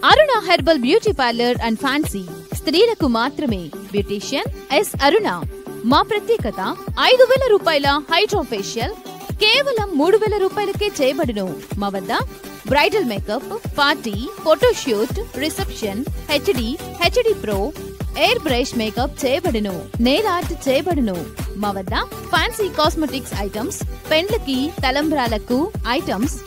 Aruna herbal beauty parlour and fancy స్త్రీలకు మాత్రమే. Beautician S అరుణ. మా ప్రత్యేకత 5,000 రూపాయల హైడ్రో ఫేషియల్ కేవలం 3,000 రూపాయలకే చేయబడును. మా వద్ద bridal makeup, party, photoshoot, reception, HD pro, air brush makeup చేయబడును. నెయిల్ ఆర్ట్ చేయబడును. మా వద్ద ఫ్యాన్సీ కాస్మెటిక్స్ ఐటమ్స్, పెండ్లకి, తలంబ్రాలకు ఐటమ్స్,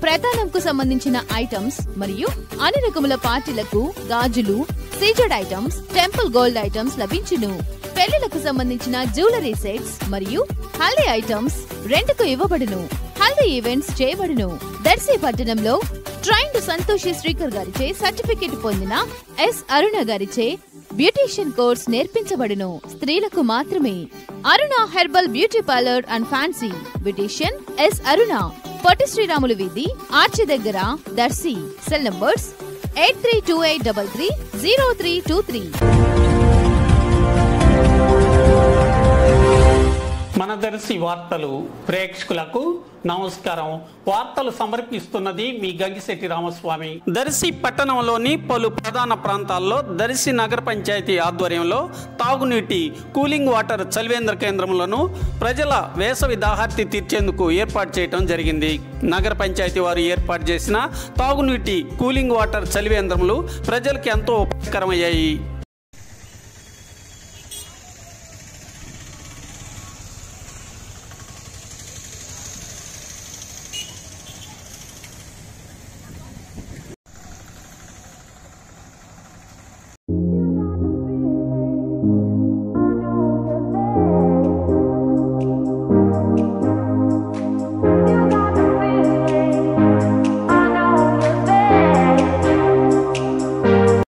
ప్రధానంకు సంబంధించిన ఐటమ్స్ మరియు అన్ని రకముల పార్టీలకు గాజులు, CZ items, temple gold items లభించును. పెళ్లిలకు సంబంధించిన జ్యువెలరీ సెట్స్ మరియు హల్దీ ఐటమ్స్ రెంట్కు ఇవ్వబడును. హల్దీ ఈవెంట్స్ చేయబడును. దర్శి పట్టణంలో ట్రైన్డ్ సంతోషి శ్రీకర్ గారిచే సర్టిఫికెట్ పొందిన ఎస్ అరుణ గారిచే బ్యూటీషియన్ కోర్స్ నేర్పించబడును. స్త్రీలకు మాత్రమే. Aruna herbal beauty parlour and fancy. Beautician S Aruna. Potti Sriramulu వీధి, ఆర్చి దగ్గర, దర్శి. Cell numbers 8328330323. మన దర్శి వార్తలు ప్రేక్షకులకు నమస్కారం. వార్తలు సమర్పిస్తున్నది మీ గంగిశెట్టి రామస్వామి. దర్శి పట్టణంలోని పలు ప్రధాన ప్రాంతాల్లో దర్శి నగర పంచాయతీ ఆధ్వర్యంలో తాగునీటి, కూలింగ్ వాటర్ చలివేంద్ర కేంద్రములను ప్రజల వేసవి దాహార్తి తీర్చేందుకు ఏర్పాటు చేయడం జరిగింది. నగర పంచాయతీ వారు ఏర్పాటు చేసిన తాగునీటి, కూలింగ్ వాటర్ చలివేంద్రములు ప్రజలకు ఎంతో ఉపయోగకరమయ్యాయి.